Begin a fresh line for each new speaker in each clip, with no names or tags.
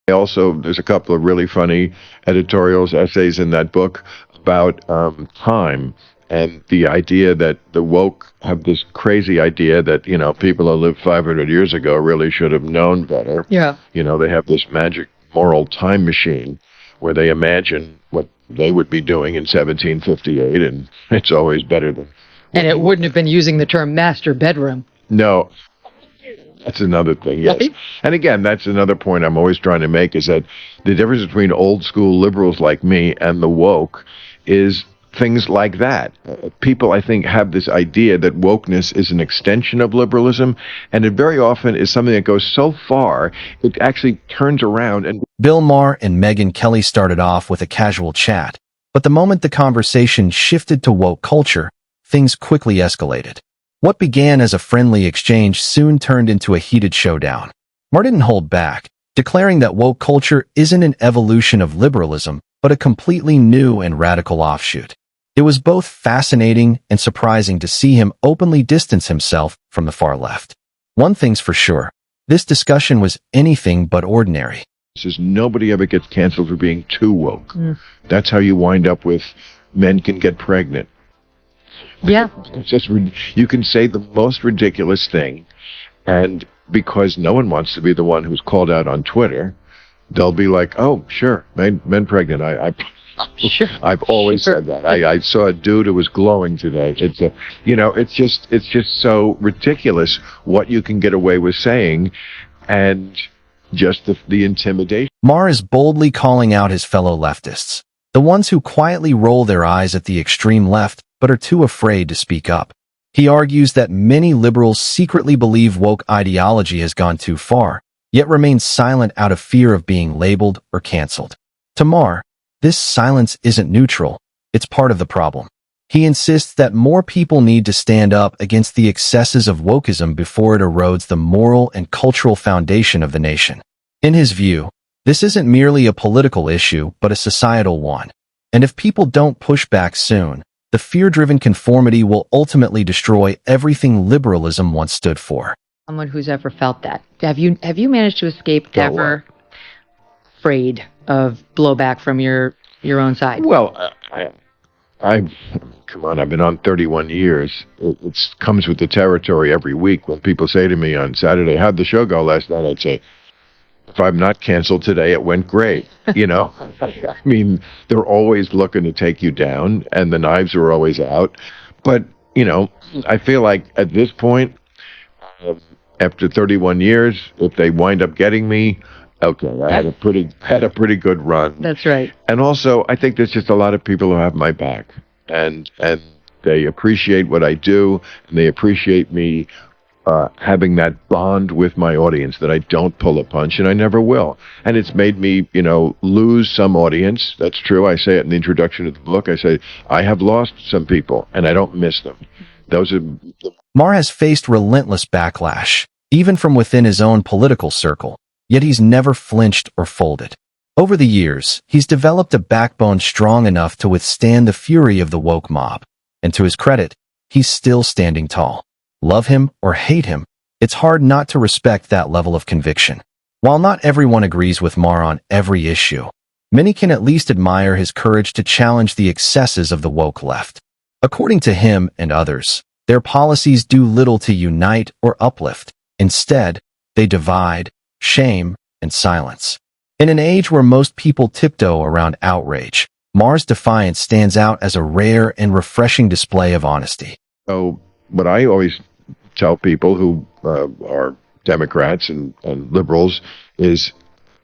Also, there's a couple of really funny editorials, essays in that book about time and the idea that the woke have this crazy idea that, people who lived 500 years ago really should have known better.
Yeah.
They have this magic moral time machine where they imagine what they would be doing in 1758, and it's always better than...
And it wouldn't have been using the term master bedroom.
No. That's another thing, yes.
Right?
And again, that's another point I'm always trying to make, is that the difference between old school liberals like me and the woke is things like that. People, I think, have this idea that wokeness is an extension of liberalism, and it very often is something that goes so far, it actually turns around and...
Bill Maher and Megyn Kelly started off with a casual chat, but the moment the conversation shifted to woke culture, things quickly escalated. What began as a friendly exchange soon turned into a heated showdown. Maher didn't hold back, declaring that woke culture isn't an evolution of liberalism, but a completely new and radical offshoot. It was both fascinating and surprising to see him openly distance himself from the far left. One thing's for sure, this discussion was anything but ordinary.
Says nobody ever gets canceled for being too woke. That's how you wind up with men can get pregnant.
Yeah.
It's just, you can say the most ridiculous thing, and because no one wants to be the one who's called out on Twitter, they'll be like, "Oh, sure, men pregnant."
Sure.
I've always said that. I saw a dude who was glowing today. It's just so ridiculous what you can get away with saying, and just the intimidation.
Maher is boldly calling out his fellow leftists, the ones who quietly roll their eyes at the extreme left but are too afraid to speak up. He argues that many liberals secretly believe woke ideology has gone too far, yet remain silent out of fear of being labeled or canceled. To Maher, this silence isn't neutral, it's part of the problem. He insists that more people need to stand up against the excesses of wokeism before it erodes the moral and cultural foundation of the nation. In his view, this isn't merely a political issue, but a societal one. And if people don't push back soon, the fear-driven conformity will ultimately destroy everything liberalism once stood for.
Someone who's ever felt that. Have you managed to escape ever afraid of blowback from your own side?
Well, come on, I've been on 31 years. It comes with the territory every week. When people say to me on Saturday, "How'd the show go last night?" I'd say, "If I'm not canceled today, it went great." I mean, they're always looking to take you down, and the knives are always out. But, I feel like at this point, after 31 years, if they wind up getting me, okay, I had a pretty good run.
That's right.
And also, I think there's just a lot of people who have my back, and they appreciate what I do, and they appreciate me having that bond with my audience, that I don't pull a punch, and I never will. And it's made me, lose some audience. That's true. I say it in the introduction of the book. I say, I have lost some people, and I don't miss them. Those are...
Maher has faced relentless backlash, even from within his own political circle, yet he's never flinched or folded. Over the years, he's developed a backbone strong enough to withstand the fury of the woke mob. And to his credit, he's still standing tall. Love him or hate him, it's hard not to respect that level of conviction. While not everyone agrees with Maher on every issue, many can at least admire his courage to challenge the excesses of the woke left. According to him and others, their policies do little to unite or uplift. Instead, they divide, shame, and silence. In an age where most people tiptoe around outrage, Maher's defiance stands out as a rare and refreshing display of honesty.
So, what I always tell people who are Democrats and liberals is,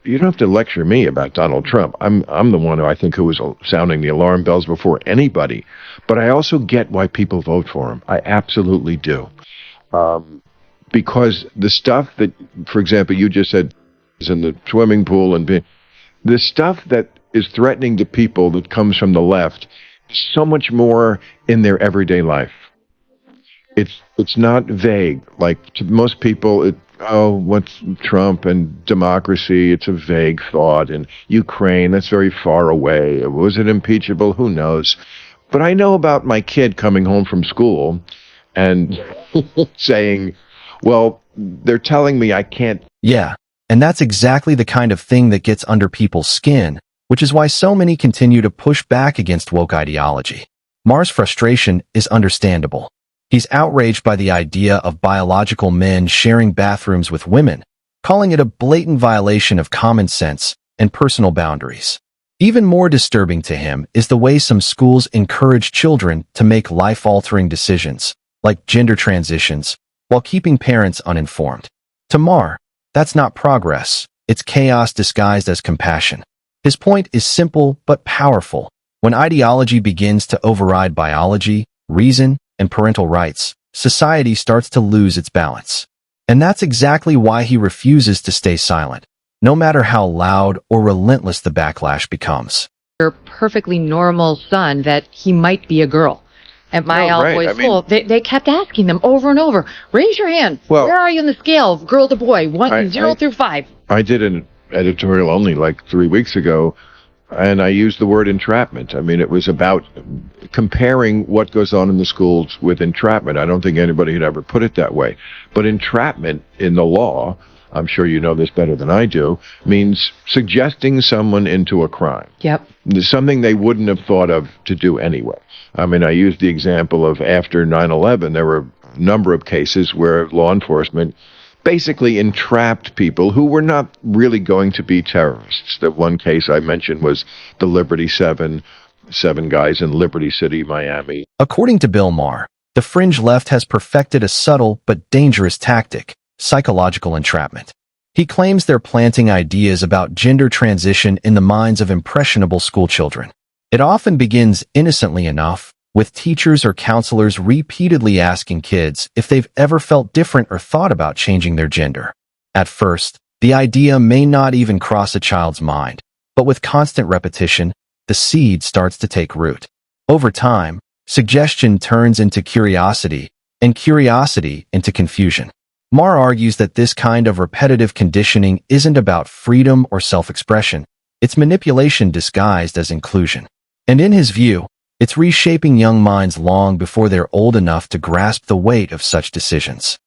you don't have to lecture me about Donald Trump. I'm the one who was sounding the alarm bells before anybody. But I also get why people vote for him. I absolutely do. Because the stuff that, for example, you just said is in the swimming pool, and the stuff that is threatening to people that comes from the left is so much more in their everyday life. It's not vague. Like, to most people, what's Trump and democracy? It's a vague thought. And Ukraine, that's very far away. Was it impeachable? Who knows? But I know about my kid coming home from school and saying, well, they're telling me I can't.
Yeah, And that's exactly the kind of thing that gets under people's skin, which is why so many continue to push back against woke ideology. Maher's frustration is understandable. He's outraged by the idea of biological men sharing bathrooms with women, calling it a blatant violation of common sense and personal boundaries. Even more disturbing to him is the way some schools encourage children to make life-altering decisions, like gender transitions, while keeping parents uninformed. To Maher, that's not progress, it's chaos disguised as compassion. His point is simple but powerful. When ideology begins to override biology, reason, and parental rights, society starts to lose its balance. And that's exactly why he refuses to stay silent, no matter how loud or relentless the backlash becomes.
Your perfectly normal son that he might be a girl. At my all-boys school, they kept asking them over and over, raise your hand.
Well,
where are you in the scale of girl to boy, 0 through 5?
I did an editorial only like 3 weeks ago, and I used the word entrapment. I mean, it was about comparing what goes on in the schools with entrapment. I don't think anybody had ever put it that way. But entrapment in the law, I'm sure you know this better than I do, means suggesting someone into a crime.
Yep.
There's something they wouldn't have thought of to do anyway. I mean, I used the example of after 9/11, there were a number of cases where law enforcement basically entrapped people who were not really going to be terrorists. The one case I mentioned was the Liberty 7 guys in Liberty City, Miami.
According to Bill Maher, the fringe left has perfected a subtle but dangerous tactic: psychological entrapment. He claims they're planting ideas about gender transition in the minds of impressionable schoolchildren. It often begins innocently enough, with teachers or counselors repeatedly asking kids if they've ever felt different or thought about changing their gender. At first, the idea may not even cross a child's mind, but with constant repetition, the seed starts to take root. Over time, suggestion turns into curiosity, and curiosity into confusion. Maher argues that this kind of repetitive conditioning isn't about freedom or self-expression, it's manipulation disguised as inclusion. And in his view, it's reshaping young minds long before they're old enough to grasp the weight of such decisions.